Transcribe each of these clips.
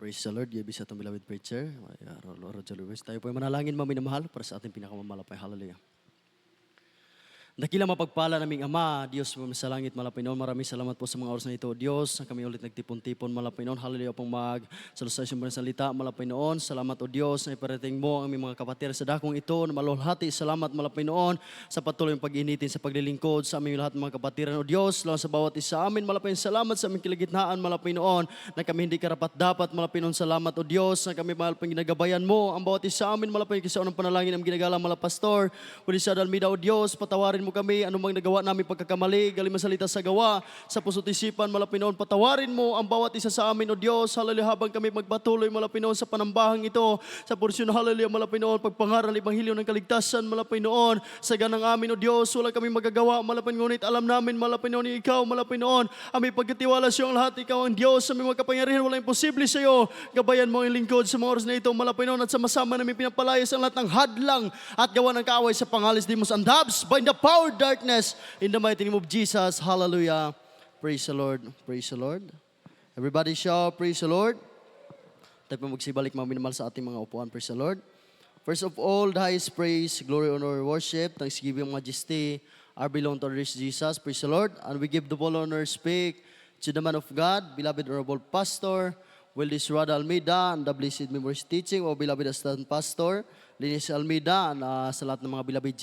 Praise the Lord. Give sa itong beloved preacher. Roger Luis. Tayo po ay manalangin, maminamahal, para sa ating pinakamamalapay. Hallelujah. Dakila mapagpala naming Ama, Diyos mo sa langit, Malapinon. Maraming salamat po sa mga oras na ito, Diyos. Kami ulit nagtipon-tipon, Malapinon. Hallelujah pong magsalusay sa mga salita, Malapinon. Salamat o Diyos na iparating mo ang aming mga kapatid sa dakong ito na malulhati. Salamat, Malapinon, sa patuloy pag-initin sa paglilingkod sa aming lahat mga kapatiran o Diyos. Lang sa bawat isa amin, Malapinon. Salamat sa aming kilagitnaan, Malapinon, na kami hindi karapat-dapat, Malapinon. Salamat o Diyos na kami malapang ginagabayan mo. Ang bawat isa amin, Malapinon, kisa unang panalangin ang ginagalang Malapastor. Kung sa Dalmida o Diyos, patawarin mo kami, anumang nagawa namin pagkakamali, galing masalita sa gawa, sa puso't isipan, Malapinoon, patawarin mo ang bawat isa sa amin, O Diyos, hallelujah, habang kami magpatuloy, Malapinoon, sa panambahang ito, sa porsyon, hallelujah, Malapinoon, pagpangaral, Ebanghelyo ng Kaligtasan, Malapinoon, sa ganang amin, O Diyos, wala kami magagawa, Malapinoon, ngunit alam namin, Malapinoon, Ikaw, Malapinoon, aming pagkatiwala sa iyong lahat, Ikaw ang Diyos, sa aming magkapangyarihan, wala imposible sa iyo, gabayan mo ang lingkod sa mga oras na ito, Malapinoon, at sama-sama namin pinapalayas ang lahat ng hadlang at gawa ng kaaway sa pangalis Dimos and Dabs, by the power of darkness, in the mighty name of Jesus. Hallelujah. Praise the Lord. Praise the Lord. Everybody shout, praise the Lord. Tayo po magsibalik mga minamahal sa ating mga upuan. Praise the Lord. First of all, the highest praise, glory, honor, worship, thanksgiving, majesty are belong to our Lord Jesus. Praise the Lord. And we give the full honor, speak to the man of God, beloved honorable pastor, Wildis Rada Almeida, and the blessed memories teaching, o beloved assistant pastor, Linis Almeida, and sa lahat ng mga beloved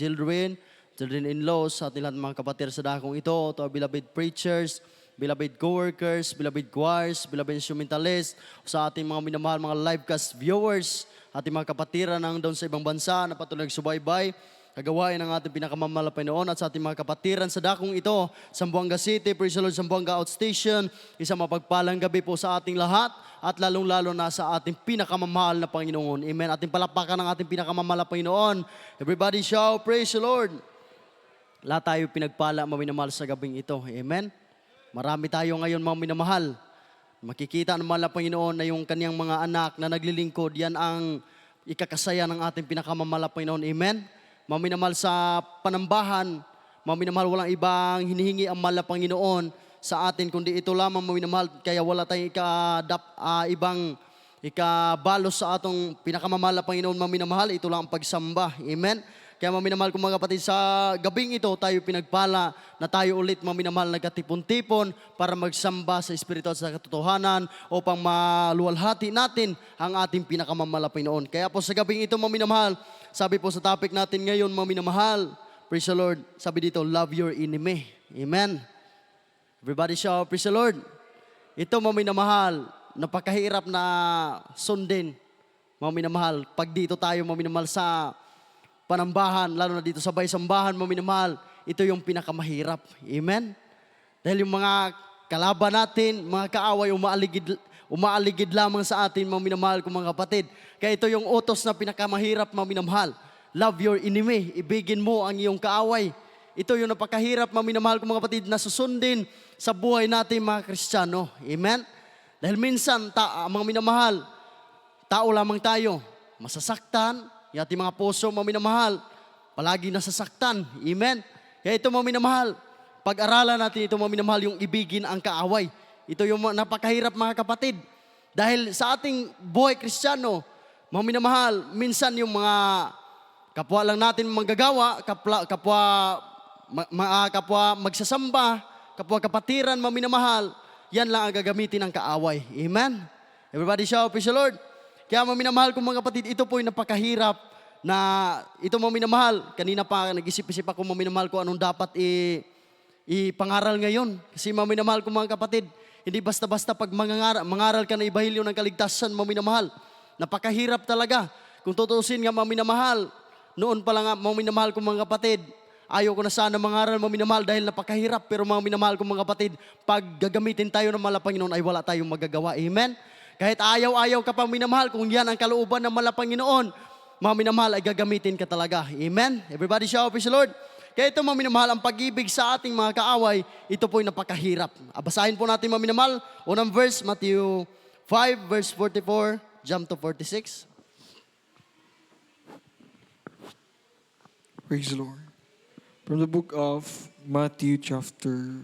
children-in-laws, sa ating lahat ng mga kapatid sa dakong ito, to our beloved preachers, beloved co-workers, beloved choirs, beloved instrumentalists, sa ating mga minamahal, mga livecast viewers, ating mga kapatiran nang doon sa ibang bansa na patuloy nagsubaybay, kagawain ng ating pinakamamalapay noon at sa ating mga kapatiran sa dakong ito, Zamboanga City, praise the Lord, Zamboanga Outstation, isang mapagpalang gabi po sa ating lahat at lalong-lalo na sa ating pinakamamahal na Panginoon. Amen. Ating palapakan ng ating pinakamamahal na Panginoon. Everybody shout, praise the Lord. Lahat tayo pinagpala, maminamahal sa gabing ito. Amen. Marami tayo ngayon, mga minamahal. Makikita ng mahal na Panginoon na yung kaniyang mga anak na naglilingkod, yan ang ikakasaya ng ating pinakamamahal na Panginoon. Amen. Maminamahal sa panambahan, maminamahal walang ibang hinihingi ang mahal na Panginoon sa atin, kundi ito lamang maminamahal, kaya wala tayong ibang ikabalos sa atong pinakamamahal na Panginoon, maminamahal, ito lang ang pagsamba. Amen. Kaya maminamahal kong mga kapatid, sa gabing ito tayo pinagpala na tayo ulit maminamahal nagkatipon-tipon para magsamba sa Espiritu at sa katotohanan upang maluwalhati natin ang ating pinakamamahal na Panginoon. Kaya po sa gabing ito maminamahal, sabi po sa topic natin ngayon, maminamahal, praise the Lord, sabi dito, love your enemy. Amen. Everybody shout, praise the Lord. Ito maminamahal, napakahirap na sundin, maminamahal. Pag dito tayo maminamahal sa panambahan, lalo na dito sa baysambahan, maminamahal, ito yung pinakamahirap. Amen? Dahil yung mga kalaban natin, mga kaaway, umaaligid lamang sa atin, maminamahal kong mga kapatid. Kaya ito yung utos na pinakamahirap, maminamahal. Love your enemy. Ibigin mo ang iyong kaaway. Ito yung napakahirap, maminamahal kong mga kapatid, na susundin sa buhay natin, mga Kristiyano. Amen? Dahil minsan, mga minamahal, tao lamang tayo, masasaktan, yung ating mga puso, maminamahal, palagi nasasaktan. Amen? Kaya ito, maminamahal, pag-aralan natin ito, maminamahal, yung ibigin ang kaaway. Ito yung napakahirap, mga kapatid. Dahil sa ating buhay Kristiyano, maminamahal, minsan yung mga kapwa lang natin manggagawa, kapwa magsasamba, kapwa kapatiran, maminamahal, yan lang ang gagamitin ng kaaway. Amen? Everybody shout, praise the Lord. Kaya maminamahal kong mga kapatid, ito po yung napakahirap na ito maminamahal. Kanina pa nag-isip-isip ako maminamahal ko anong dapat ipangaral ngayon. Kasi maminamahal kong mga kapatid, hindi basta-basta pag mangaral ka na Ebanghelyo ng Kaligtasan, maminamahal. Napakahirap talaga. Kung tutuusin nga maminamahal, noon pa lang maminamahal kong mga kapatid, ayaw ko na sana mangaral maminamahal dahil napakahirap. Pero maminamahal kong mga kapatid, pag gagamitin tayo ng mahal na Panginoon ay wala tayong magagawa. Amen? Kahit ayaw-ayaw ka pang minamahal, kung yan ang kalooban ng mahal na Panginoon, mga minamahal ay gagamitin ka talaga. Amen? Everybody shout, praise the Lord. Kaya ito mga minamahal, ang pag-ibig sa ating mga kaaway, ito po yung napakahirap. Basahin po natin mga minamahal. Unang verse, Matthew 5, verse 44, jump to 46. Praise the Lord. From the book of Matthew chapter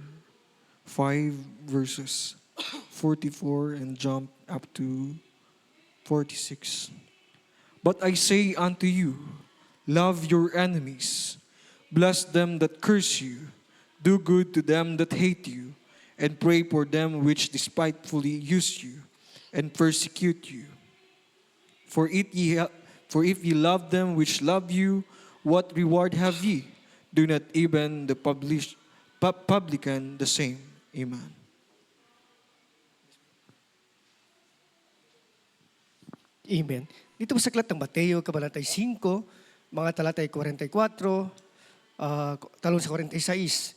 5 verses 44 and jump up to 46. But I say unto you, love your enemies, bless them that curse you, do good to them that hate you, and pray for them which despitefully use you and persecute you. For if ye love them which love you, what reward have ye? Do not even the publican the same? Amen. Amen. Dito po sa aklat ng Mateo, Kabanatay 5, mga talatay 44, talong sa 46.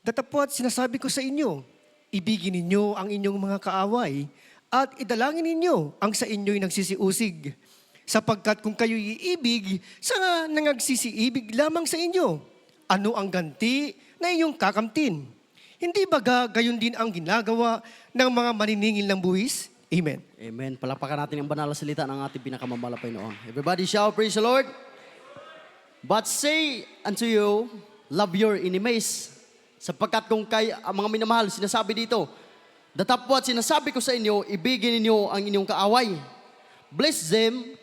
Datapwat sinasabi ko sa inyo, ibigin ninyo ang inyong mga kaaway at idalangin ninyo ang sa inyo'y nagsisiusig. Sapagkat kung kayo'y iibig, sa nangagsisiibig lamang sa inyo, ano ang ganti na inyong kakamtin? Hindi ba gayon din ang ginagawa ng mga maniningil ng buwis? Amen. Amen. Palapakan natin ang banal na salita ng ating pinakamamalapay noon. Everybody shout, praise the Lord. But say unto you, love your enemies. Sapagkat kung mga minamahal, sinasabi dito, datapwat sinasabi ko sa inyo, ibigin ninyo ang inyong kaaway. Bless them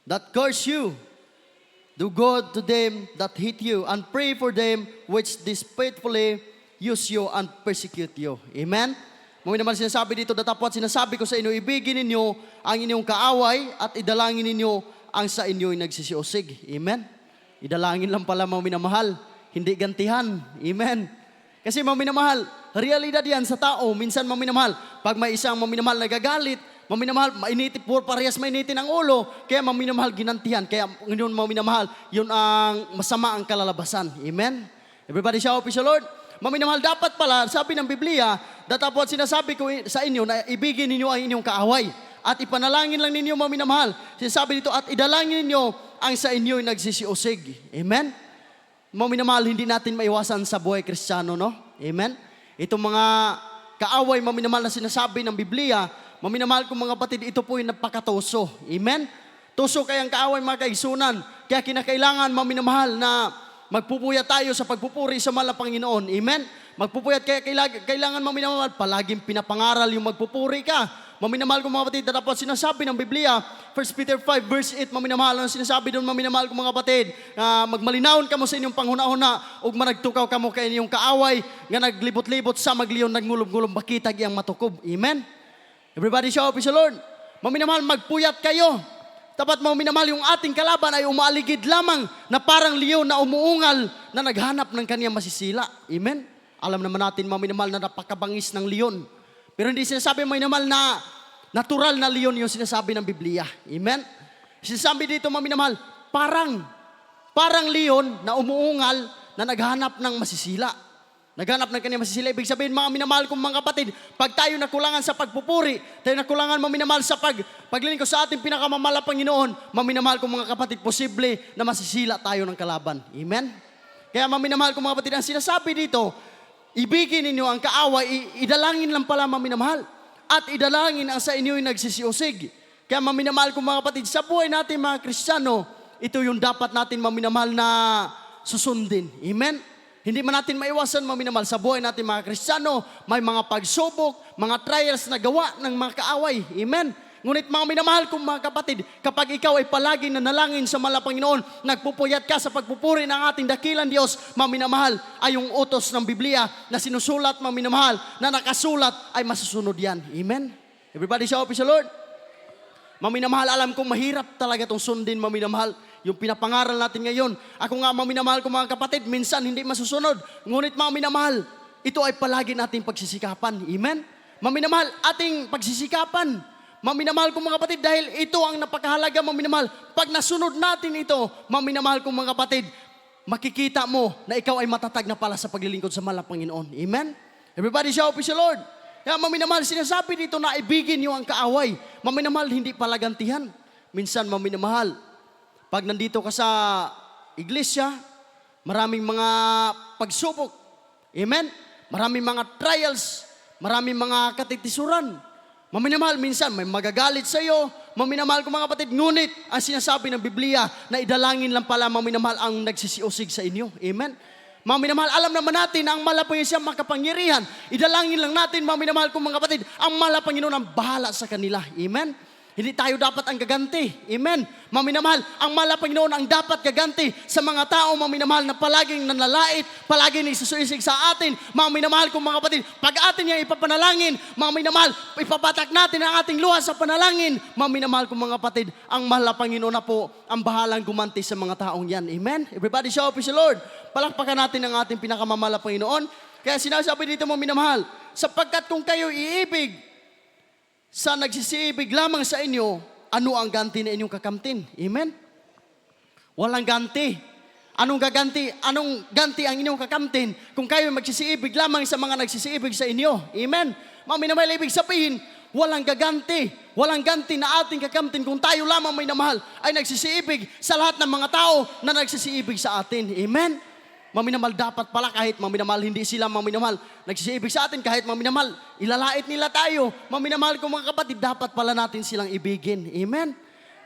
that curse you. Do good to them that hate you, and pray for them which despitefully use you and persecute you. Amen? Mga naman sinasabi dito, datapwat sinasabi ko sa inyo, ibigin ninyo ang inyong kaaway at idalangin ninyo ang sa inyo'y nagsisiusig. Amen? Idalangin lang pala mga minamahal, hindi gantihan. Amen? Kasi mga minamahal, realidad yan sa tao. Minsan mga minamahal, pag may isang mga minamahal nagagalit, mga minamahal, parehas mainitin ang ulo, kaya mga minamahal ginantihan. Kaya ngayon mga minamahal, yun ang masama ang kalalabasan. Amen? Everybody shout, praise the Lord. Maminamahal, dapat pala, sabi ng Biblia, datapwat sinasabi ko sa inyo na ibigin ninyo ang inyong kaaway. At ipanalangin lang ninyo, maminamahal. Sinasabi dito, at idalangin ninyo ang sa inyo'y nagsisiusig. Amen? Maminamahal, hindi natin maiwasan sa buhay Kristiyano, no? Amen? Itong mga kaaway, maminamahal na sinasabi ng Biblia, maminamahal kong mga batid, ito po yung napakatuso. Amen? Tuso kayang kaaway mga kaigsunan. Kaya kinakailangan, maminamahal, na magpupuyat tayo sa pagpupuri sa mahal na Panginoon. Amen? Magpupuyat kaya kailangan maminamahal, palaging pinapangaral yung magpupuri ka. Maminamahal kong mga batid, dapat sinasabi ng Biblia, 1 Peter 5 verse 8, maminamahal, ang sinasabi doon, maminamahal kong mga batid, magmalinawon ka mo sa inyong panghuna-huna, ug managtukaw ka mo kay inyong kaaway, nga naglibot-libot sa magliyon, nagngulom-ngulom, bakitag iyang matukob. Amen? Everybody shout, praise the Lord. Maminamahal, magpuyat kayo. Dapat mo minamahal, yung ating kalaban ay umaaligid lamang na parang leon na umuungal na naghanap ng kaniyang masisila. Amen? Alam naman natin, maminamahal, na napakabangis ng leon. Pero hindi sinasabi maminamahal na natural na leon yung sinasabi ng Biblia. Amen? Sinasabi dito, maminamahal, parang leon na umuungal na naghanap ng masisila. Naghanap ng kaniyang masisila. Ibig sabihin, mga minamahal kong mga kapatid, pag tayo nakulangan sa pagpupuri, tayo nakulangan maminamahal sa paglilingkod sa ating pinakamamala Panginoon, maminamahal kong mga kapatid, posible na masisila tayo ng kalaban. Amen? Kaya maminamahal kong mga kapatid, ang sinasabi dito, ibigin ninyo ang kaaway, idalangin lang pala maminamahal. At idalangin ang sa inyo'y nagsisiusig. Kaya maminamahal kong mga kapatid, sa buhay natin mga Kristiyano, ito yung dapat natin maminamahal na susundin. Amen? Hindi man natin maiwasan, maminamahal, sa buhay natin mga Kristiyano, may mga pagsubok, mga trials na gawa ng mga kaaway. Amen? Ngunit mga minamahal kong mga kapatid, kapag ikaw ay palagi nanalangin sa mahal na Panginoon, nagpupuyat ka sa pagpupuri ng ating dakilang Diyos, mga minamahal, ay yung utos ng Biblia na sinusulat, mga minamahal, na nakasulat, ay masusunod yan. Amen? Everybody shout, praise the Lord. Mga minamahal, alam kong mahirap talaga itong sundin, mga minamahal, yung pinapangaral natin ngayon. Ako nga, mga minamahal kong mga kapatid, minsan hindi masusunod. Ngunit mga minamahal, ito ay palagi nating pagsisikapan. Amen? Mga minamahal, ating pagsisikapan. Mga minamahal kong mga kapatid, dahil ito ang napakahalaga, mga minamahal. Pag nasunod natin ito, mga minamahal kong mga kapatid, makikita mo na ikaw ay matatag na pala sa paglilingkod sa mahal na Panginoon. Amen? Everybody shout, praise the Lord. Kaya mga minamahal, sinasabi dito na ibigin niyo ang kaaway. Mga minamahal, hindi palagantihan. Minsan, mga minamahal, pag nandito ka sa iglesia, maraming mga pagsubok. Amen? Maraming mga trials, maraming mga katitisuran. Maminamahal, minsan may magagalit sa iyo. Maminamahal ko mga kapatid, ngunit ang sinasabi ng Biblia na idalangin lang pala, maminamahal, ang nagsisiusig sa inyo. Amen? Maminamahal, alam naman natin na ang malapayin siya makapangyarihan. Idalangin lang natin, maminamahal ko mga kapatid, ang malapanginoon ang bahala sa kanila. Amen? Hindi tayo dapat ang gaganti. Amen. Mga minamahal, ang mahal na Panginoon ang dapat gaganti sa mga tao, mga minamahal, na palaging nanlalait, palaging nagsusuisig sa atin. Mga minamahal kong mga kapatid, pag atin niya ipapanalangin, mga minamahal, ipapatak natin ang ating luha sa panalangin. Mga minamahal kong mga kapatid, ang mahal na Panginoon na po ang bahalang gumanti sa mga taong yan. Amen. Everybody shout, praise the Lord. Palakpakan natin ang ating pinakamamahal na Panginoon. Kaya sinasabi dito, mga minamahal, sapagkat kung kayo iibig sa nagsisiibig lamang sa inyo, ano ang ganti na inyong kakamtin? Amen? Walang ganti. Anong gaganti? Anong ganti ang inyong kakamtin kung kayo magsisiibig lamang sa mga nagsisiibig sa inyo? Amen? Mga minamahal, ibig sabihin, walang gaganti. Walang ganti na ating kakamtin kung tayo lamang may namahal ay nagsisiibig sa lahat ng mga tao na nagsisiibig sa atin. Amen? Maminamahal, dapat pala kahit maminamahal, hindi sila maminamahal. Nagsisiibig sa atin kahit maminamahal, ilalait nila tayo. Maminamahal ko mga kapatid, dapat pala natin silang ibigin. Amen?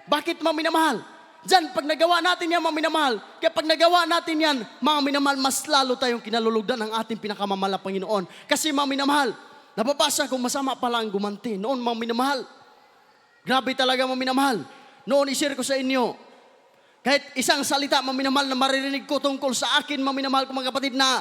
Bakit maminamahal? Diyan, pag nagawa natin yan, maminamahal, kaya pag nagawa natin yan, mga minamahal, mas lalo tayong kinalulugdan ng ating pinakamamahal na Panginoon. Kasi mga minamahal, nababasa kung masama pala ang gumanti. Noon, mga minamahal, grabe talaga mga minamahal. Noon, ishare ko sa inyo, kahit isang salita, maminamahal, na maririnig ko tungkol sa akin, maminamahal ko mga kapatid, na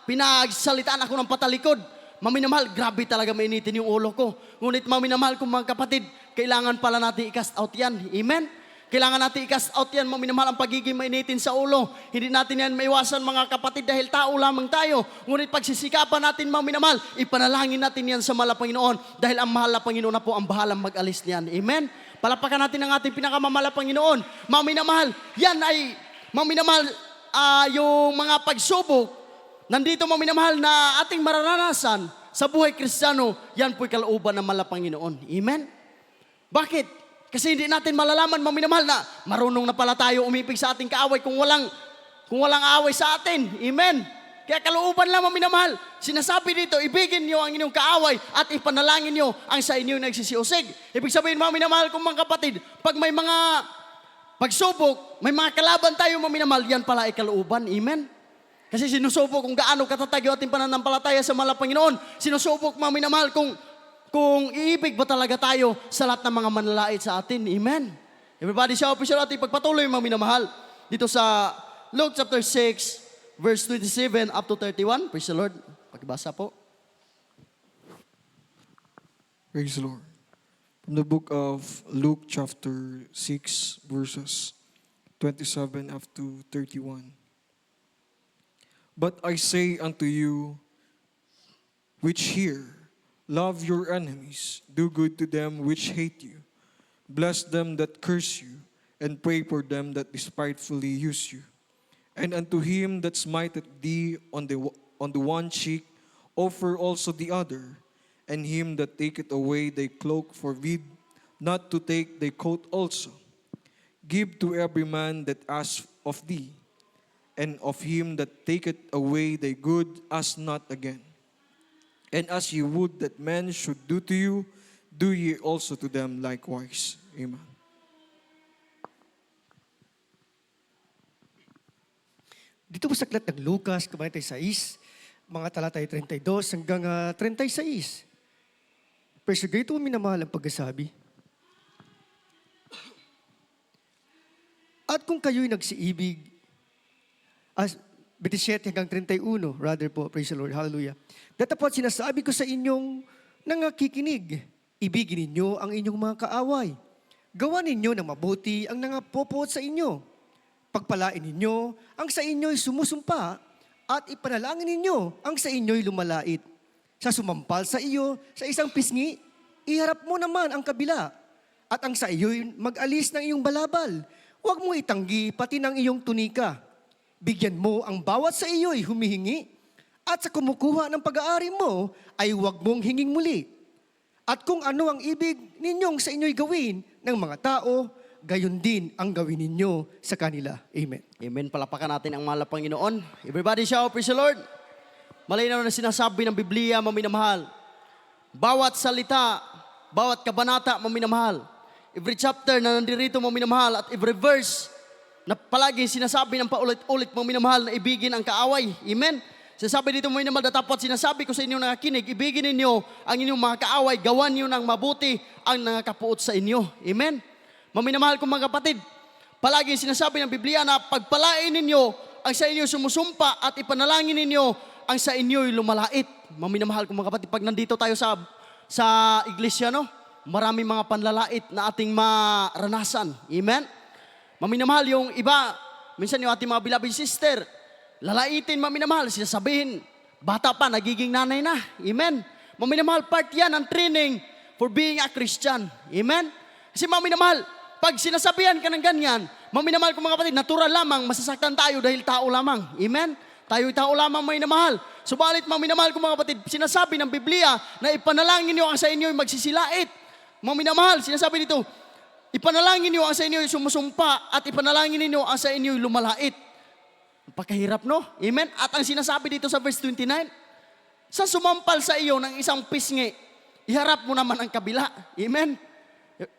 pinagsalitaan ako ng patalikod. Maminamahal, grabe talaga mainitin yung ulo ko. Ngunit maminamahal ko mga kapatid, kailangan pala natin i-cast out yan. Amen? Kailangan natin i-cast out yan, maminamahal, ang pagiging mainitin sa ulo. Hindi natin yan maiwasan mga kapatid dahil tao lamang tayo. Ngunit pagsisikapan natin, maminamahal, ipanalangin natin yan sa mahal na Panginoon dahil ang mahal na Panginoon na po ang bahalang mag-alis niyan. Amen? Palapakan natin ang ating pinakamamahal na Panginoon. Maminamahal, yan ay, maminamahal, yung mga pagsubok, nandito maminamahal na ating mararanasan sa buhay Kristiyano, yan po'y kalooban ng mahal na Panginoon. Amen? Bakit? Kasi hindi natin malalaman, maminamahal, na marunong na pala tayo umipig sa ating kaaway kung walang away sa atin. Amen? Kaya kalooban lang, maminamahal. Sinasabi dito, ibigin niyo ang inyong kaaway at ipanalangin niyo ang sa inyo nagsisiusig. Ibig sabihin, maminamahal kong mga kapatid, pag may mga pagsubok, may mga kalaban tayo, maminamahal, yan pala ay kalooban. Amen? Kasi sinusubok kung gaano katatag yung ating pananampalataya sa mahal na Panginoon. Sinusubok, maminamahal, kung iibig ba talaga tayo sa lahat ng mga manlalait sa atin. Amen? Everybody shout, praise the Lord, at ipagpatuloy, maminamahal, dito sa Luke chapter 6, verse 27 up to 31. Praise the Lord. Pakibasa po. Praise the Lord. From the book of Luke chapter 6 verses 27 up to 31. But I say unto you which hear, love your enemies, do good to them which hate you, bless them that curse you, and pray for them that despitefully use you. And unto him that smiteth thee on the one cheek, offer also the other. And him that taketh away thy cloak forbid not to take thy coat also. Give to every man that asks of thee, and of him that taketh away thy good ask not again. And as ye would that men should do to you, do ye also to them likewise. Amen. Dito po sa aklat ng Lucas, kabanata 6, mga talatay 32 hanggang 36. Pero sa ganito minamahal ang pagkasabi. At kung kayo'y nagsiibig, 27 hanggang 31, rather po, praise the Lord, hallelujah. Datapot sinasabi ko sa inyong nangakikinig, ibigin ninyo ang inyong mga kaaway. Gawan ninyo ng mabuti ang nangapopoot sa inyo. Pagpalain ninyo ang sa inyo'y sumusumpa at ipanalangin ninyo ang sa inyo'y lumalait. Sa sumampal sa iyo sa isang pisngi, iharap mo naman ang kabila. At ang sa iyo'y mag-alis ng iyong balabal. Huwag mo itanggi pati ng iyong tunika. Bigyan mo ang bawat sa iyo'y humihingi. At sa kumukuha ng pag-aari mo ay huwag mong hinging muli. At kung ano ang ibig ninyong sa inyo'y gawin ng mga tao, gayon din ang gawin ninyo sa kanila. Amen. Amen. Palapakan natin ang mahal na Panginoon. Everybody shout, praise the Lord. Malinaw na sinasabi ng Biblia, maminamahal. Bawat salita, bawat kabanata, maminamahal. Every chapter na nandirito, maminamahal. At every verse na palagi sinasabi ng paulit-ulit, maminamahal, na ibigin ang kaaway. Amen. Sinasabi dito mga minamahal, datapot sinasabi ko sa inyo na nakikinig, ibigin ninyo ang inyong mga kaaway, gawan niyo ng mabuti ang nangakapuot sa inyo. Amen? Mga minamahal kong mga kapatid, palagi sinasabi ng Biblia na pagpalain ninyo ang sa inyo sumusumpa at ipanalangin ninyo ang sa inyo'y lumalait. Mga minamahal kong mga kapatid, pag nandito tayo sa iglesia, no? Maraming mga panlalait na ating maranasan. Amen? Mga minamahal, yung iba, minsan yung ating mga beloved sister, lalaitin, mga minamahal, sinasabihin, bata pa, nagiging nanay na. Amen? Mga minamahal, part yan ng training for being a Christian. Amen? Kasi mga minamahal, pag sinasabihan ka ng ganyan, mga minamahal kong mga kapatid, natural lamang, masasaktan tayo dahil tao lamang. Amen? Tayo'y tao lamang, mga minamahal. Subalit, mga minamahal kong mga kapatid, sinasabi ng Biblia na ipanalangin niyo ang sa inyo'y magsisilait. Mga minamahal, sinasabi dito, ipanalangin niyo ang sa inyo'y sumusumpa at ipanalangin niyo ang sa inyo'y lumalait. Napakahirap, no? Amen? At ang sinasabi dito sa verse 29, sa sumampal sa iyo ng isang pisngi, iharap mo naman ang kabila. Amen?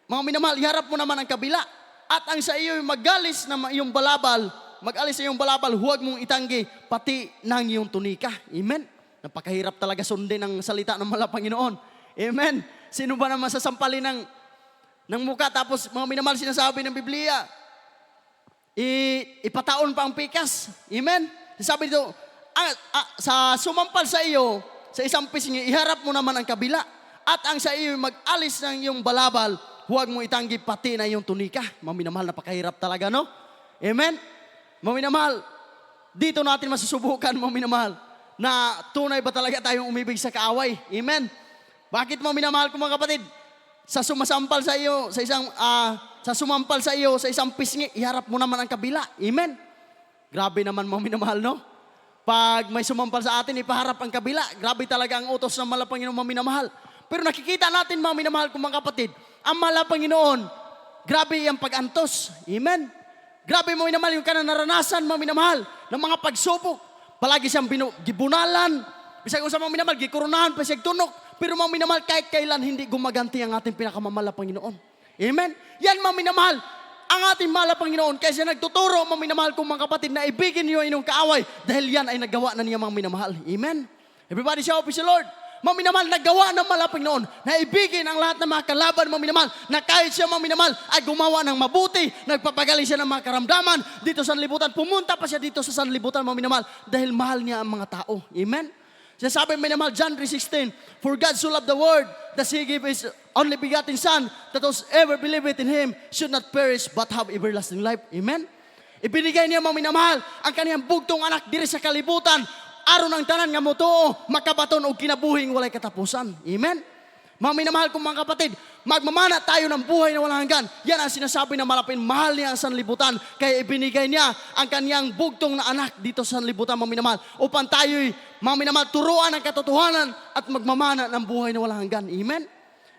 Mga minamahal, iharap mo naman ang kabila. At ang sa iyo magalis na iyong balabal, mag-alis sa iyong balabal, huwag mong itanggi, pati ng iyong tunika. Amen? Napakahirap talaga sundin ang salita ng mahal na Panginoon. Amen? Sino ba naman sasampalin ng muka? Tapos mga minamahal, sinasabi ng Biblia, ipataon pa ang pikas. Amen? Sabi dito, sa sumampal sa iyo, sa isang pisngi, iharap mo naman ang kabila. At ang sa iyo mag-alis ng iyong balabal, huwag mo itanggi pati na iyong tunika. Mga minamahal, napakahirap talaga, no? Amen? Mga minamahal, dito natin masusubukan, mga minamahal, na tunay ba talaga tayong umibig sa kaaway. Amen? Bakit, mga minamahal ko mga kapatid? Sa sumasampal sa iyo, sa sumampal sa iyo, sa isang pisngi, iharap mo naman ang kabila. Amen? Grabe naman, mga minamahal, no? Pag may sumampal sa atin, ipaharap ang kabila. Grabe talaga ang utos ng mahal na Panginoon, mga minamahal. Pero nakikita natin, mga minamahal kong mga kapatid, ang mahal na Panginoon, grabe ang pag-antos. Amen? Grabe, mga minamahal, yung naranasan, mga minamahal, ng mga pagsubok. Palagi siyang gibunalan. Bisag kung sa mga minamahal, gikurunahan, pasig tunok. Pero mga minamahal, kahit kailan hindi gumaganti ang ating pinakamamahal na Panginoon. Amen? Yan, mga minamahal, ang ating mahal na Panginoon. Kaya siya nagtuturo, mga minamahal kong mga kapatid, na ibigin niyo inyong kaaway dahil yan ay nagawa na niya, mga minamahal. Amen? Everybody shout, praise the Lord. Mga minamahal, nagawa ng mahal na Panginoon na ibigin ang lahat ng mga kalaban, mga minamahal, na kahit siya, mga minamahal, ay gumawa ng mabuti, nagpapagaling siya ng mga karamdaman dito sa sanlibutan. Pumunta pa siya dito sa sanlibutan, mga minamahal, dahil mahal niya ang mga tao. Amen? Sinasabi, minamahal, John 3:16, for God so loved the world that He gave His only begotten Son, that whosoever believeth in Him should not perish but have everlasting life. Amen? Ibinigay niya, mga minamahal, ang kaniyang bugtong anak diri sa kalibutan, aron ang tanan nga motoo, makabaton o kinabuhing walay katapusan. Amen? Mga minamahal kong mga kapatid, magmamana tayo ng buhay na walang hanggan. Yan ang sinasabi na malapit, mahal niya ang sanlibutan. Kaya ibinigay niya ang kaniyang bugtong na anak dito sa sanlibutan, mga minamahal, upang tayo'y, mga minamahal, turuan ang katotohanan at magmamana ng buhay na walang hanggan. Amen?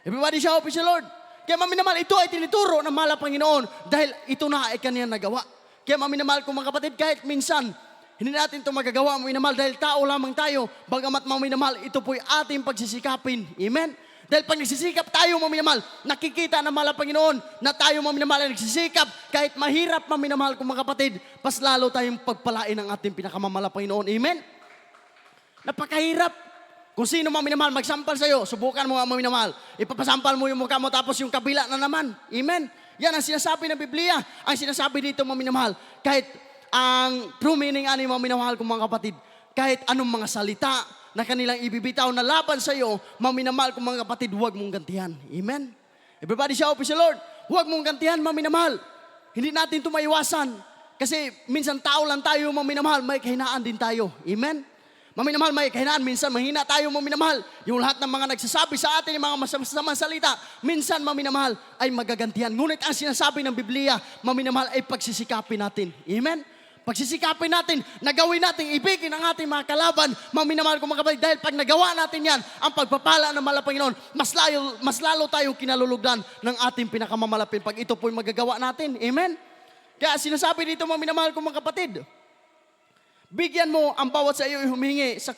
Everybody shout, praise the Lord. Kaya mga minamahal, ito ay tinituro ng mahal na Panginoon dahil ito na ay kaniyang nagawa. Kaya mga minamahal kong mga kapatid, kahit minsan, hindi natin ito magagawa, mga minamahal, dahil tao lamang tayo. Bagamat, mga minamahal, ito po'y ating pagsisikapin. Amen? Dahil pag nagsisikap tayo, mga minamahal, nakikita ng mahal na Panginoon na tayo, mga minamahal, ay nagsisikap. Kahit mahirap, mga minamahal kong mga kapatid, mas lalo tayong pagpalain ng ating pinakamamahal na Panginoon. Amen? Napakahirap. Kung sino, mga minamahal, magsampal sa'yo, subukan mo, mga minamahal. Ipapasampal mo yung mukha mo, tapos yung kabila na naman. Amen? Yan ang sinasabi ng Biblia. Ang sinasabi dito, mga minamahal, kahit ang true meaning, mga minamahal kong mga kapatid, kahit anong mga salita na kanilang ibibitaw na laban sa iyo, mga minamahal kong mga kapatid, huwag mong gantihan. Amen? Everybody shout, praise the Lord. Huwag mong gantihan, mga minamahal. Hindi natin ito maiwasan. Kasi minsan tao lang tayo, mga minamahal, may kahinaan din tayo. Amen? Mga minamahal, may kahinaan. Minsan mahina tayo, mga minamahal. Yung lahat ng mga nagsasabi sa atin, yung mga masamang salita, minsan, mga minamahal, ay magagantihan. Ngunit ang sinasabi ng Biblia, mga minamahal, ay pagsisikapin natin. Amen? Pagsisikapin natin, nagawin natin, ibigin ang ating mga kalaban, mga minamahal kong mga kapatid, dahil pag nagawa natin yan, ang pagpapala ng mahal na Panginoon, mas lalo tayong kinalulugdan ng ating pinakamamalapin pag ito po'y magagawa natin. Amen? Kaya sinasabi dito, mga minamahal kong mga kapatid, bigyan mo ang bawat sa iyo humingi sa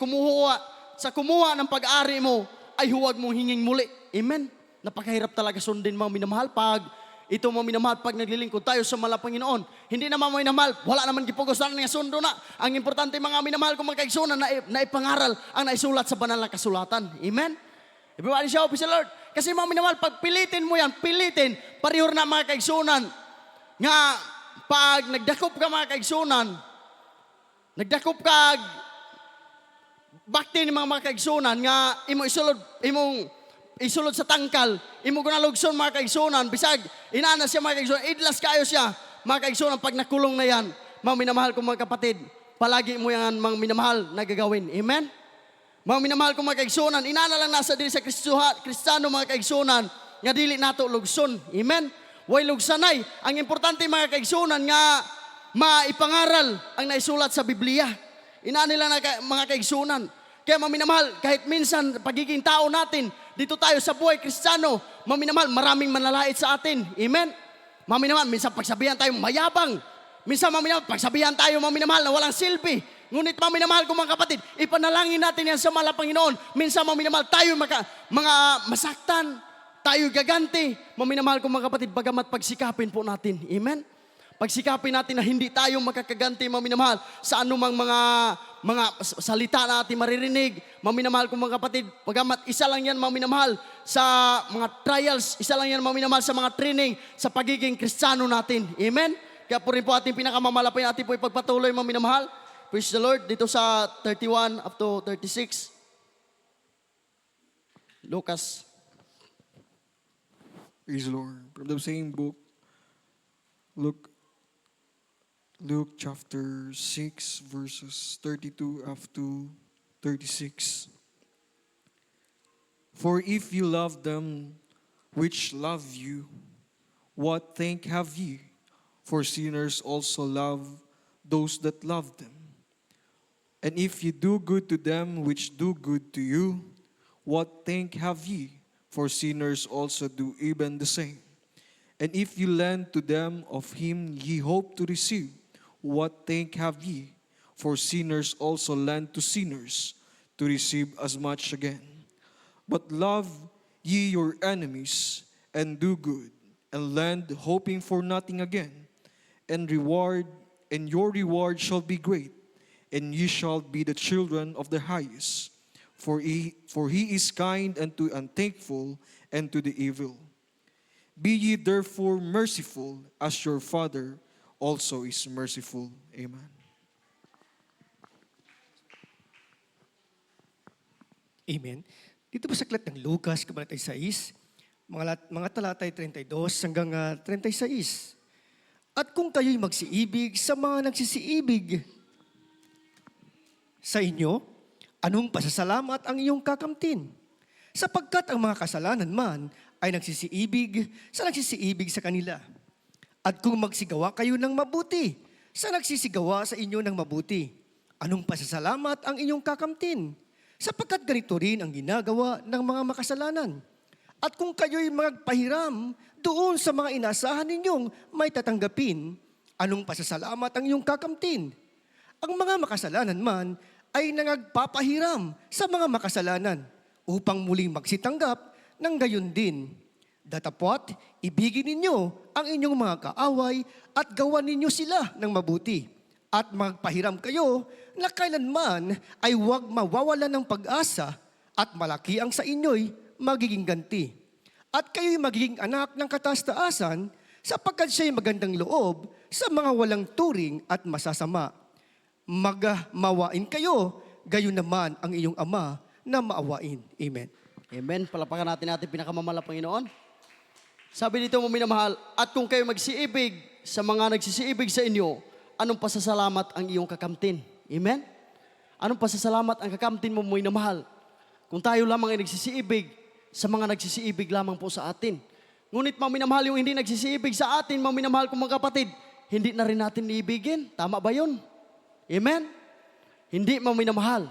kumuha ng pag-ari mo, ay huwag mong hinging muli. Amen? Napakahirap talaga sundin, mga minamahal, pag ito mga minamahal, pag naglilingkod tayo sa mala Panginoon, hindi naman mga minamahal, wala naman gipugusan nga sundo na. Ang importante mga minamahal kung mga kaigsunan na ipangaral ang naisulat sa banal na kasulatan. Amen? Everybody shout, praise the Lord. Kasi mga minamahal, pag pilitin mo yan, pareho na mga kaigsunan, nga pag nagdakop ka mga kaigsunan, nagdakop ka, bakti ni mga kaigsunan, nga imong isulod sa tangkal, imo gunalugson mga kaigsunan, bisag, inaana siya mga kaigsunan, idlas kayo siya, mga kaigsunan, pag nakulong na yan, mga minamahal kong mga kapatid, palagi mo yan mga minamahal na gagawin. Amen? Mga minamahal kong mga kaigsunan, inaana lang nasa dili sa Kristiyano mga kaigsunan, nga dili nato lugson. Amen? Way lugsanay. Ang importante mga kaigsunan nga maipangaral ang naisulat sa Biblia. Inaana lang na mga kaigsunan. Kaya mga minamahal, kahit minsan pagiging tao natin, dito tayo sa buhay Kristiyano, mga minamahal, maraming manlalait sa atin. Amen? Mga minamahal, minsan pagsabihan tayo mayabang. Minsan mga minamahal, pagsabihan tayo mga minamahal na walang silbi. Ngunit mga minamahal ko mga kapatid, ipanalangin natin yan sa mala Panginoon. Minsan mga minamahal, tayo mga masaktan, tayo gaganti. Mga minamahal ko mga kapatid, bagamat pagsikapin po natin. Amen? Pagsikapin natin na hindi tayo makakaganti, mga minamahal, sa anumang mga salita na ating maririnig. Mga minamahal kong mga kapatid, pagamat isa lang yan, mga minamahal, sa mga trials, isa lang yan, mga minamahal, sa mga training, sa pagiging Kristiyano natin. Amen? Kaya po rin po ating pinakamamalapay natin po ipagpatuloy, mga minamahal. Praise the Lord. Dito sa 31 up to 36. Lucas. Praise the Lord. From the same book, Luke chapter 6, verses 32 up to 36. For if you love them which love you, what thank have ye? For sinners also love those that love them. And if you do good to them which do good to you, what thank have ye? For sinners also do even the same. And if you lend to them of him ye hope to receive, what thank have ye? For sinners also lend to sinners to receive as much again. But love ye your enemies, and do good, and lend, hoping for nothing again, and your reward shall be great, and ye shall be the children of the highest. For he is kind unto unthankful and to the evil. Be ye therefore merciful, as your Father also is merciful. Amen. Amen. Dito po sa aklat ng Lucas, kabanata 6, mga talatay 32 hanggang 36. At kung kayo'y magsiibig sa mga nagsisiibig sa inyo, anong pasasalamat ang iyong kakamtin? Sapagkat ang mga kasalanan man ay nagsisiibig sa kanila. At kung magsigawa kayo ng mabuti, sa nagsisigawa sa inyo ng mabuti, anong pasasalamat ang inyong kakamtin? Sapagkat ganito rin ang ginagawa ng mga makasalanan. At kung kayo'y magpahiram doon sa mga inasahan ninyong may tatanggapin, anong pasasalamat ang iyong kakamtin? Ang mga makasalanan man ay nangagpapahiram sa mga makasalanan upang muling magsitanggap ng gayon din. Datapwat, ibigin ninyo ang inyong mga kaaway at gawan ninyo sila ng mabuti. At magpahiram kayo na kailanman ay huwag mawawalan ng pag-asa at malaki ang sa inyo'y magiging ganti. At kayo'y magiging anak ng kataas-taasan sapagkat siya'y magandang loob sa mga walang turing at masasama. Magmawain kayo, gayon naman ang iyong Ama na maawain. Amen. Amen. Palapakan natin pinakamamala Panginoon. Sabi dito mo minamahal, at kung kayo magsiibig sa mga nagsisiibig sa inyo, anong pasasalamat ang iyong kakamtin? Amen? Anong pasasalamat ang kakamtin mo minamahal? Kung tayo lamang ay nagsisiibig sa mga nagsisiibig lamang po sa atin. Ngunit mga minamahal, yung hindi nagsisiibig sa atin, mga minamahal kong mga kapatid, hindi na rin natin iibigin. Tama ba yun? Amen? Hindi mga minamahal.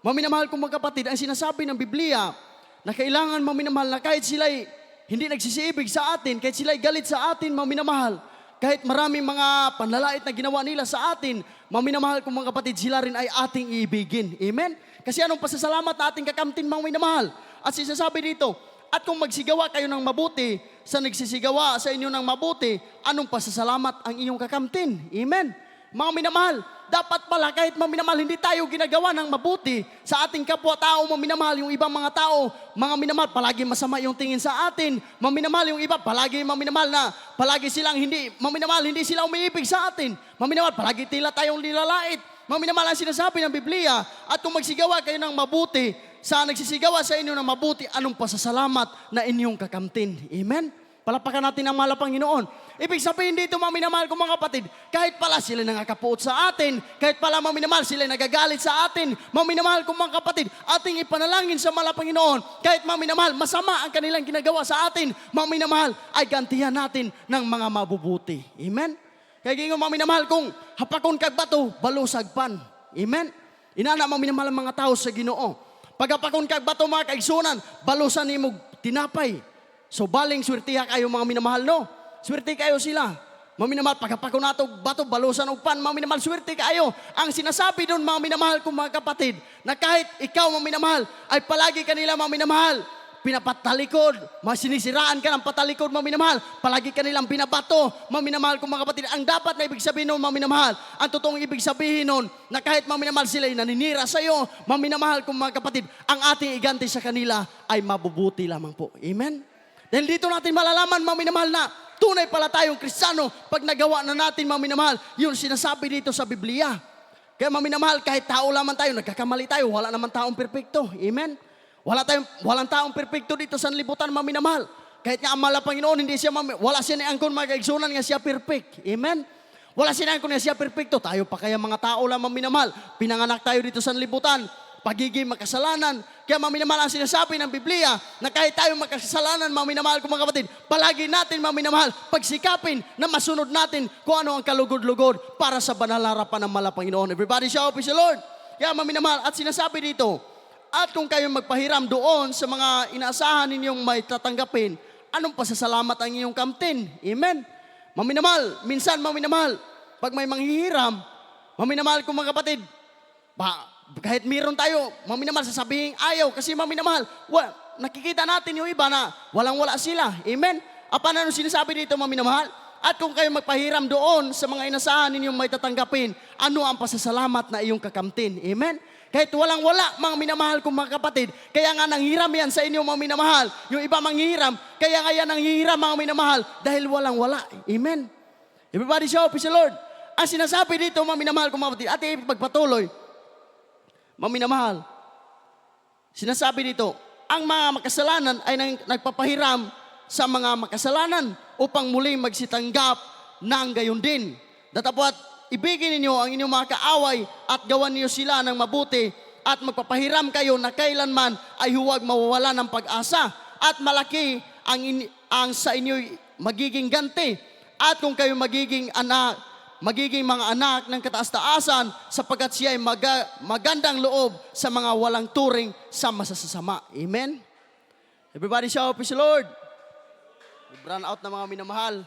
Mga minamahal kong mga kapatid, ang sinasabi ng Biblia, na kailangan mga minamahal na kahit sila'y hindi nagsisiibig sa atin, kahit sila'y galit sa atin, mga minamahal, kahit maraming mga panlalait na ginawa nila sa atin, mga minamahal kong mga kapatid, sila rin ay ating iibigin. Amen? Kasi anong pasasalamat na ating kakamtin, mga minamahal? At sinasabi dito, At kung magsigawa kayo ng mabuti sa nagsisigawa sa inyo ng mabuti, anong pasasalamat ang inyong kakamtin? Amen. Mga minamahal, dapat pala kahit maminamahal, hindi tayo ginagawa ng mabuti sa ating kapwa-tao, maminamahal yung ibang mga tao, mga minamahal, palagi masama yung tingin sa atin, maminamahal yung iba, palagi maminamahal na, palagi silang hindi, maminamahal, hindi sila umiibig sa atin, maminamahal, palagi tila tayong nilalait, maminamahal ang sinasabi ng Biblia, at kung magsigawa kayo ng mabuti, sa nagsisigawa sa inyo ng mabuti, anong pasasalamat na inyong kakamtin? Amen? Palapakan natin ang mahal na Panginoon. Ibig sabihin dito, mga minamahal kong mga kapatid, kahit pala sila nangakapuot sa atin, kahit pala mga minamahal sila nagagalit sa atin, mga minamahal kong mga kapatid, ating ipanalangin sa mahal na Panginoon, kahit mga minamahal, masama ang kanilang ginagawa sa atin, mga minamahal, ay gantihan natin ng mga mabubuti. Amen? Kaya gingo mga minamahal kong hapakon kag bato, balusag pan. Amen? Inana mga minamahal ang mga tao sa Ginoo. Pagapakon kag bato mga kaigsunan, balusan ni mo tinapay. So baling swerte kayo mga minamahal, no? Swerte kayo sila. Mga minamahal, pagapakon nato bato, balusan og pan, mga minamahal, swerte kayo. Ang sinasabi doon mga minamahal kong mga kapatid, na kahit ikaw mga minamahal, ay palagi kanila mga minamahal, pinapatalikod, sinisiraan ka ng patalikod, mga minamahal, palagi kanilang binabato, mga minamahal kong mga kapatid. Ang dapat na ibig sabihin nun, mga minamahal, ang totoong ibig sabihin nun, na kahit mga minamahal sila ay naninira sa iyo, mga minamahal kong mga kapatid, ang ating iganti sa kanila ay mabubuti lamang po. Amen? Dahil dito natin malalaman, mga minamahal, na tunay pala tayong Kristiyano pag nagawa na natin, mga minamahal, yung sinasabi dito sa Biblia. Kaya mga minamahal, kahit tao lamang tayo, nagkakamali tayo, wala naman taong perpekto. Amen? Walang taong perpekto dito sa libutan, mga minamahal. Kahit nga ang mahal na Panginoon, wala siya niangkon mga kaigsunan nga siya perfect. Amen? Wala siya niangkon nga siya perfecto. Tayo pa kaya mga tao lang, mga minamahal. Pinanganak tayo dito sa libutan. Pagiging makasalanan. Kaya mga minamahal, ang sinasabi ng Biblia, na kahit tayo makasalanan, mga minamahal kong mga kapatid, palagi natin, mga minamahal, pagsikapin na masunod natin kung ano ang kalugod-lugod para sa banal na harapan ng mahal na Panginoon. Everybody shout, praise the Lord. Kaya mga minamahal, at sinasabi dito, at kung kayo magpahiram doon sa mga inaasahan ninyong may tatanggapin, anong pasasalamat ang inyong kamtin? Amen? Maminamahal, minsan maminamahal, pag may manghihiram, maminamahal kong mga kapatid, kahit meron tayo, maminamahal, sasabihin ayaw, kasi maminamahal, nakikita natin yung iba na walang-wala sila. Amen? Paano sinasabi dito, maminamahal? At kung kayo magpahiram doon sa mga inasahan ninyong may tatanggapin, ano ang pasasalamat na iyong kakamtin? Amen? Kahit walang-wala, mga minamahal kong mga kapatid, kaya nga nanghiram yan sa inyo, mga minamahal. Yung iba manghiram, kaya nga yan nanghiram, mga minamahal, dahil walang-wala. Amen? Everybody shout, praise the Lord. Ang sinasabi dito, mga minamahal kong mga kapatid, at ipagpatuloy, mga minamahal, sinasabi dito, ang mga makasalanan ay nagpapahiram sa mga makasalanan upang muling magsitanggap ng gayon din. Datapwat, ibigin ninyo ang inyong mga kaaway at gawan niyo sila ng mabuti at magpapahiram kayo na kailanman ay huwag mawawala ng pag-asa at malaki ang sa inyo magiging ganti. At kung kayo magiging mga anak ng kataas-taasan sapagkat siya ay magandang loob sa mga walang turing sa masasama. Amen? Everybody shout, praise the Lord. Run out na mga minamahal.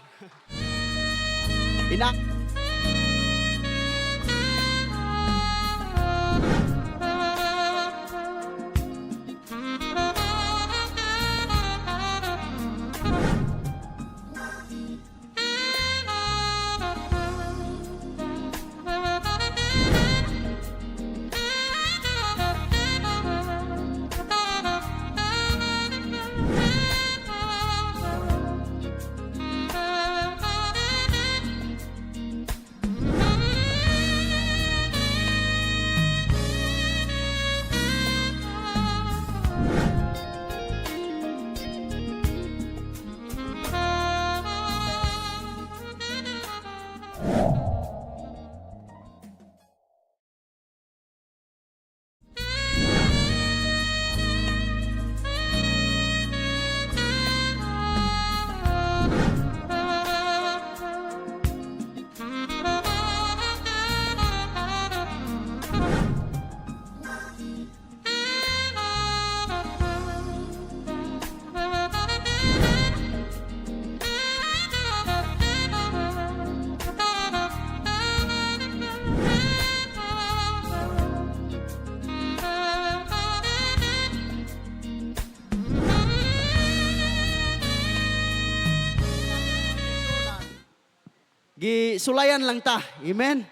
gisulayan lang ta. Amen?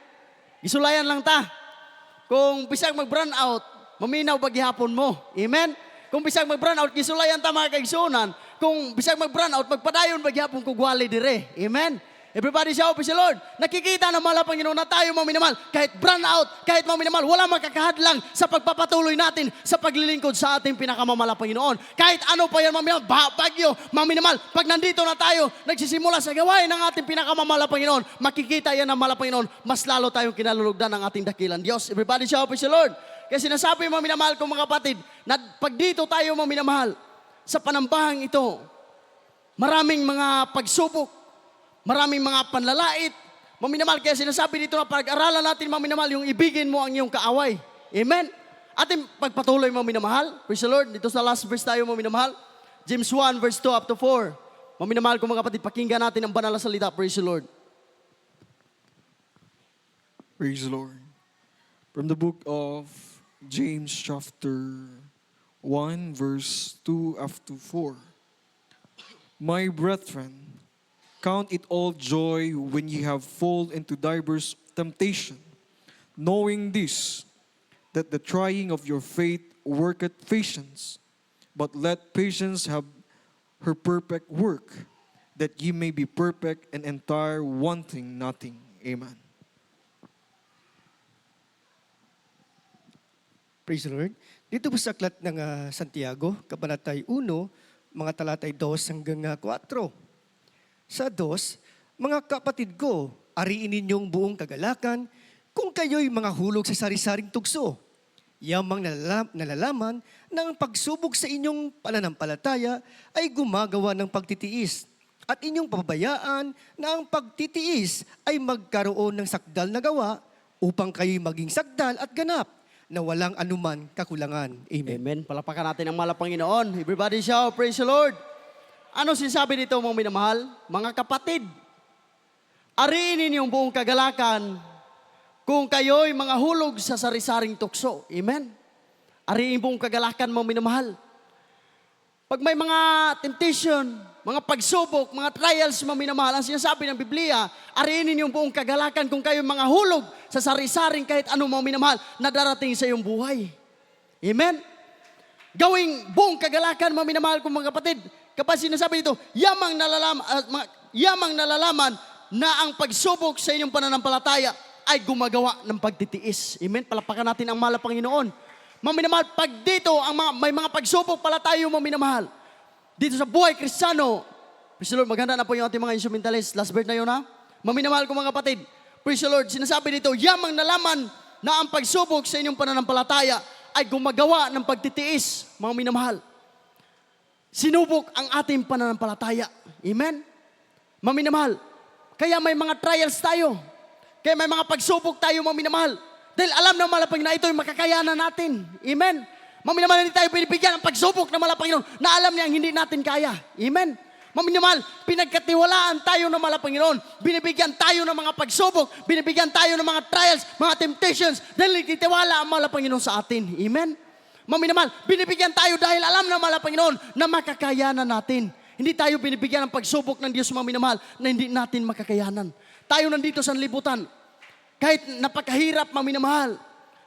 Gisulayan lang ta. Kung bisag mag-burn out, maminaw ba gihapon mo? Amen? Kung bisag mag-burn out, gisulayan ta mga kaigsunan. Kung bisag mag-burn out, magpadayon ba gihapon kugwali dire? Amen? Everybody shout, praise the Lord. Nakikita na mala Panginoon na tayo maminamal. Kahit burn out, kahit maminamal, wala makakahadlang sa pagpapatuloy natin sa paglilingkod sa ating pinakamamala Panginoon. Kahit ano pa yan maminamal, bagyo, maminamal. Pag nandito na tayo, nagsisimula sa gawain ng ating pinakamamala Panginoon, makikita yan ng mala Panginoon, mas lalo tayong kinalulugdan ng ating dakilan Diyos. Everybody shout, praise the Lord. Kaya sinasabi maminamahal kong mga kapatid, na pag dito tayo maminamahal, sa panambahang ito, maraming mga pagsubok, maraming mga panlalait. Maminamahal, kaya sinasabi dito na pag-aralan natin maminamahal yung ibigin mo ang iyong kaaway. Amen? Ating pagpatuloy maminamahal. Praise the Lord. Dito sa last verse tayo maminamahal. James 1 verse 2 up to 4. Maminamahal ko mga kapatid, pakinggan natin ang banal na salita. Praise the Lord. Praise the Lord. From the book of James chapter 1 verse 2 up to 4. My brethren, count it all joy when ye have fallen into diverse temptation, knowing this, that the trying of your faith worketh patience. But let patience have her perfect work, that ye may be perfect and entire, wanting nothing. Amen. Praise the Lord. Dito po sa aklat ng Santiago, Kabanatay 1, mga talatay 2 hanggang 4. Sa 2, mga kapatid ko, ariin ninyong buong kagalakan kung kayo'y mga hulog sa sari-saring tukso. Yamang nalalaman na ang pagsubok sa inyong pananampalataya ay gumagawa ng pagtitiis. At inyong pababayaan na ang pagtitiis ay magkaroon ng sakdal na gawa upang kayo'y maging sakdal at ganap na walang anuman kakulangan. Amen. Amen. Palapakan natin ang mala Panginoon. Everybody shout, praise the Lord. Ano sinasabi dito mga minamahal? Mga kapatid, ariin ninyong buong kagalakan kung kayo'y mga hulog sa sari-saring tukso. Amen? Ariin buong kagalakan mga minamahal. Pag may mga temptation, mga pagsubok, mga trials mga minamahal, ang sinasabi ng Biblia, ariin ninyong buong kagalakan kung kayo'y mga hulog sa sari-saring kahit ano mga minamahal na darating sa iyong buhay. Amen? Gawing buong kagalakan mga minamahal kong mga kapatid. Kapag sinasabi dito, yamang nalalaman na ang pagsubok sa inyong pananampalataya ay gumagawa ng pagtitiis. Amen? Palapakan natin ang mahal na Panginoon. Maminamahal, pag dito, may mga pagsubok pala tayo maminamahal. Dito sa buhay Kristiyano, praise the Lord, maghanda na po yung ating mga instrumentalist. Last verse na yun ha. Maminamahal ko mga kapatid, praise the Lord, sinasabi dito, yamang nalaman na ang pagsubok sa inyong pananampalataya ay gumagawa ng pagtitiis, mga minamahal. Sinubok ang ating pananampalataya. Amen? Maminamahal. Kaya may mga trials tayo. Kaya may mga pagsubok tayo, maminamahal. Dahil alam ng malapang na ito ay makakayanan natin. Amen? Maminamahal, hindi tayo binibigyan ng pagsubok ng malapang na alam niya hindi natin kaya. Amen? Maminamahal, pinagkatiwalaan tayo ng malapang binibigyan tayo ng mga pagsubok, binibigyan tayo ng mga trials, mga temptations, dahil nagtitiwala ang malapang sa atin. Amen? Maminamahal, binibigyan tayo dahil alam ng mahal na Panginoon na makakayanan natin. Hindi tayo binibigyan ng pagsubok ng Diyos maminamahal na hindi natin makakayanan. Tayo nandito sa libutan, kahit napakahirap maminamahal,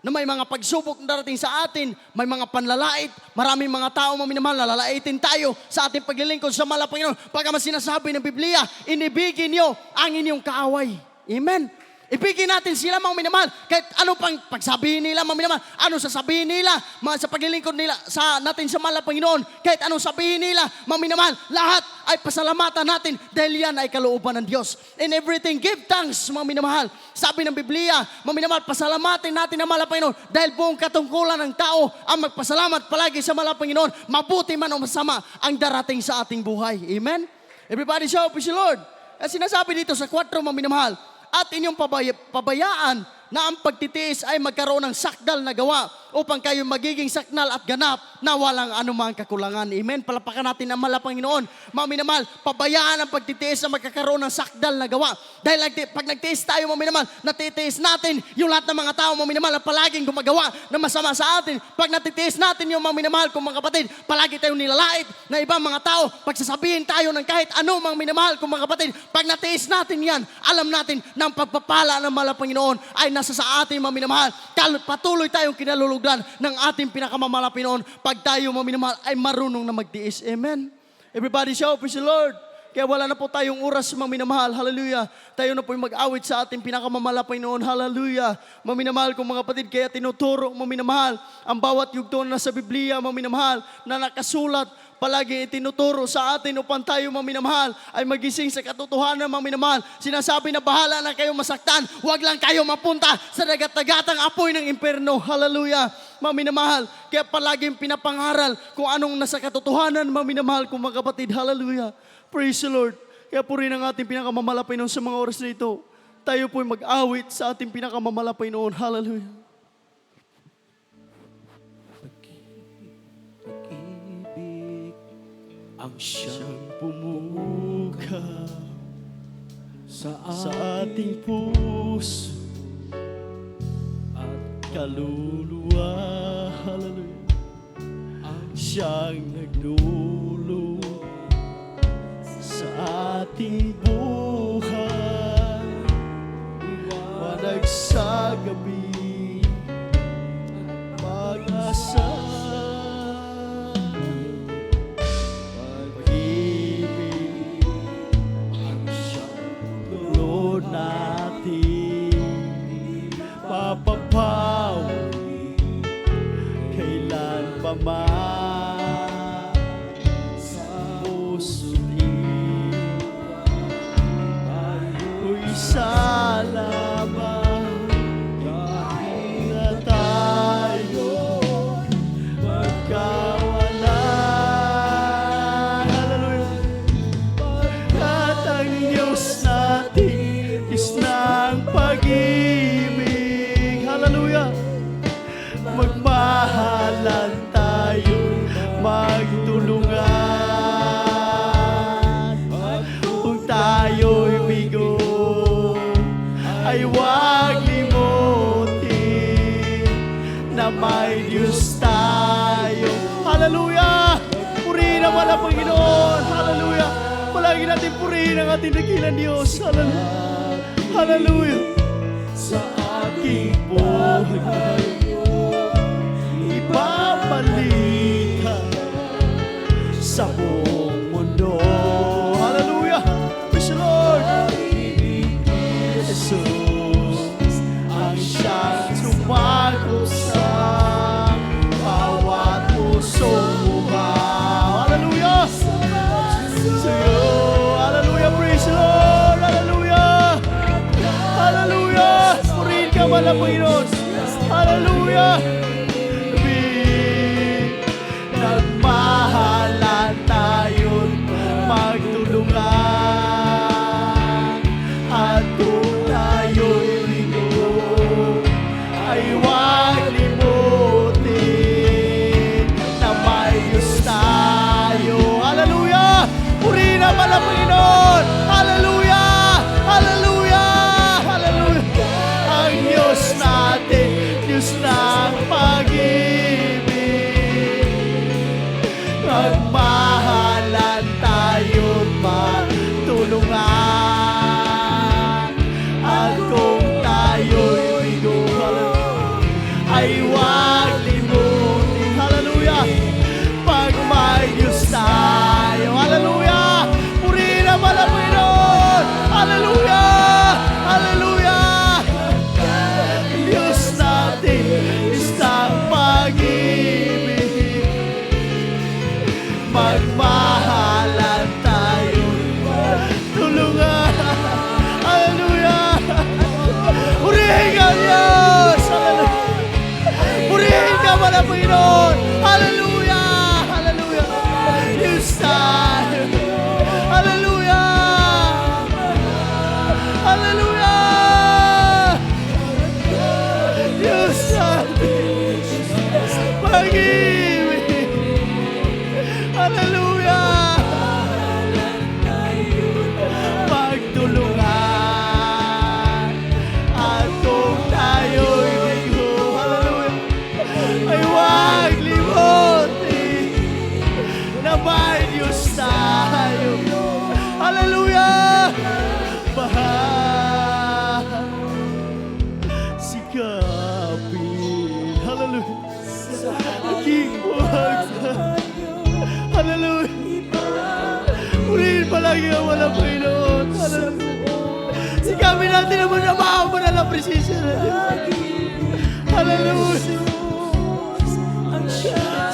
na may mga pagsubok na darating sa atin, may mga panlalait, maraming mga tao maminamahal, nalalaitin tayo sa ating paglilingkod sa mahal na Panginoon. Pagka sinasabi ng Biblia, inibigin niyo ang inyong kaaway. Amen? Ibigin natin sila mga minamahal. Kahit ano pang pagsabihin nila mga minamahal, ano sasabihin nila sa paglilingkod nila natin sa mahal na Panginoon. Kahit anong sabihin nila mga minamahal, lahat ay pasalamatan natin dahil yan ay kalooban ng Diyos. In everything, give thanks mga minamahal. Sabi ng Biblia, mga minamahal, pasalamatin natin ang mahal na Panginoon dahil buong katungkulan ng tao ang magpasalamat palagi sa mahal na Panginoon, mabuti man o masama ang darating sa ating buhay. Amen? Everybody shout, praise the Lord. At sinasabi dito sa 4 mga minamahal, at inyong pabayaan na ang pagtitiis ay magkaroon ng sakdal na gawa upang kayo magiging saknal at ganap na walang anumang kakulangan. Amen. Palapakan natin ang mahal na Panginoon. Mga minamahal, pabayaan ang pagtitiis na magkakaroon ng sakdal na gawa. Dahil pag nagtiis tayo, mga minamahal, natitiis natin yung lahat ng mga tao, mga minamahal, na palaging gumagawa na masama sa atin. Pag natitiis natin yung mga minamahal kong mga kapatid, palagi tayong nilalait na ibang mga tao. Pagsasabihin tayo ng kahit ano, mga minamahal kong mga kapatid, pag natiis natin yan, alam natin na ang pagpapala ng mahal na Panginoon ay nasa sa atin, mga minamahal. Patuloy tayong kinalulugdan ng ating pinakamamahal na Panginoon pag tayo, mga minamahal, ay marunong na magtiis. Amen. Everybody shout, praise the Lord. Kaya wala na po tayong oras, mga minamahal. Hallelujah. Tayo na po yung mag-awit sa ating pinakamamahal na Panginoon. Hallelujah. Mga minamahal kong mga kapatid, kaya tinuturo, mga minamahal, ang bawat yugto na sa Biblia, mga minamahal, na nakasulat, palagi itinuturo sa atin upang tayo, mga minamahal, ay magising sa katotohanan, mga minamahal. Sinasabi na bahala na kayo masaktan, huwag lang kayo mapunta sa dagat-dagatang apoy ng impyerno. Hallelujah. Mga minamahal, kaya palaging pinapangaral kung anong nasa katotohanan, mga minamahal kong mga kapatid. Hallelujah. Praise the Lord. Kaya po rin ang ating pinakamamalapay noon sa mga oras na ito. Tayo po'y mag-awit sa ating pinakamamalapay noon. Hallelujah. Pag-ibig ang siyang pumuka sa ating puso at kaluluwa. Hallelujah. Ang siyang nagdulot sa ating buhay, wanag sa gabi, pag-asa, pag-ibig, ang siyang dulot natin, papapawi, kailan pa man, sa puso't isa lamang kahit na tayo magkawalan. Hallelujah. Pagkat ang Diyos natin is ng pag-ibig. Hallelujah. Magmahalan tayo, magtulungan. Kung tayo'y bigo, ay huwag limutin na may Diyos tayo. Hallelujah! Purihin ang mahal na Panginoon. Hallelujah! Palagi natin purihin ang ating dakilang Diyos. Hallelujah! Hallelujah! Sa aking buhay, ipapalitan sa buong mundo. Hallelujah! Praise the Lord! Jesus ang siyang sumagot sa bawat pusong buhay. Hallelujah! Sa'yo, hallelujah, praise the Lord, hallelujah! Hallelujah! Purihin ka man ang Panginoon. Hallelujah! Nagmahalan tayo't magtulungan, at kung tayo'y ligo, ay huwag limutin na may Diyos tayo. Hallelujah! Purihin naman ang Panginoon! Hallelujah! Hallelujah! Hallelujah! Ang Diyos natin, Diyos ng pag-ibig. Magmahalan tayo't magtulungan, at kung tayo'y bigo, ay huwag limutin. Hallelujah! Pag may Diyos tayo. Hallelujah! Purihin naman ang Panginoon. Hallelujah! Hallelujah! Diyos natin is ng pag-ibig. Magmahalan tayo, tulungan. Hallelujah! Purihin ka, Diyos! Hallelujah! Purihin ka man ang Panginoon! Hallelujah! Hallelujah! Diyos tayo! Hallelujah! Hallelujah! Diyos natin! pag-ibig. Hallelujah! Pagtulungan at kung tayo'y bigo, hallelujah, ay huwag limutin na may Diyos tayo. Hallelujah! Bahal sikapin, hallelujah, aking buhay. Hallelujah. Purihin palagi ang walang Panginoon. Hallelujah. Sikapin natin ang manamahan mo na lang presensya natin. Hallelujah.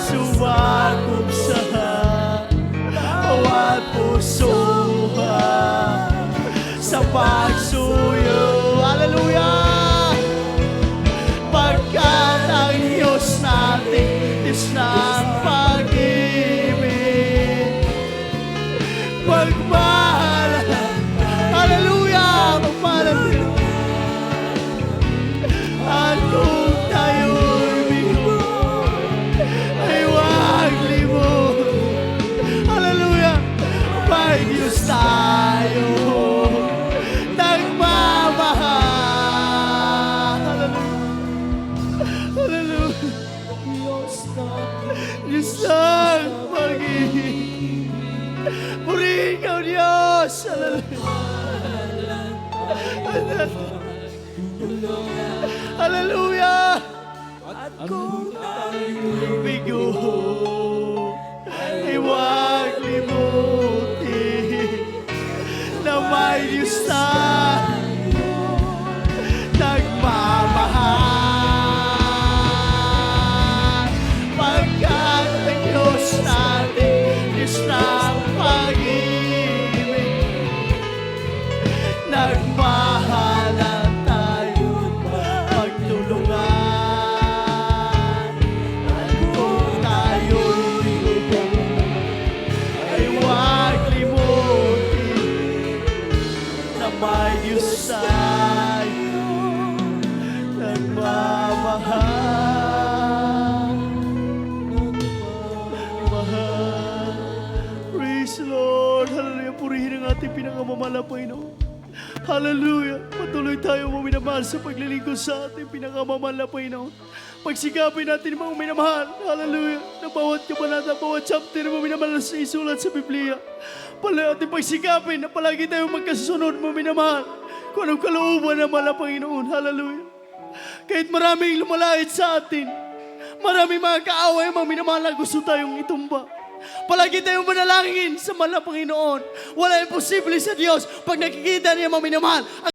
Sumakop sa bawat puso sa pagsuyo. Hallelujah. Pagkat ang Diyos natin, Diyos ng pag-ibig, pagmahal, hallelujah, pagmahal. At kung tayo'y bigo, ay huwag limot, hallelujah, may Diyos tayo nagmamahal. Hallelujah. Diyos ng pag-ibig. Purihin ka, O Diyos. Hallelujah. At kung tayo'y bigo, ay huwag limutin na may Diyos tayo nagmamahal. Pagkat ang Diyos natin, Diyos ng pag-ibig, nagmahalan tayo pagtulungan. At kung tayo'y bigo, ay huwag limutin na may Diyos tayo nagmamahal. Mahal. Praise the Lord. Hallelujah. Purihin ang ating pinangamamahal na Panginoon. Hallelujah. Patuloy tayo mga minamahal sa paglilingkod sa ating pinangamamahal na Panginoon. Pagsikapin natin mga minamahal. Hallelujah. Na bawat kabanata, bawat chapter mga minamahal sa isulat sa Biblia. Pala ating pagsikapin na palagi tayo magkasunod mga minamahal. Kung anong kalooban ng mahal na Panginoon. Hallelujah. Kahit maraming lumalait sa atin, maraming mga kaaway, mga minamahal na gusto tayong itumba. Palagi tayong manalangin sa mahal na Panginoon. Wala imposible sa Diyos pag nakikita niya mga minamahal.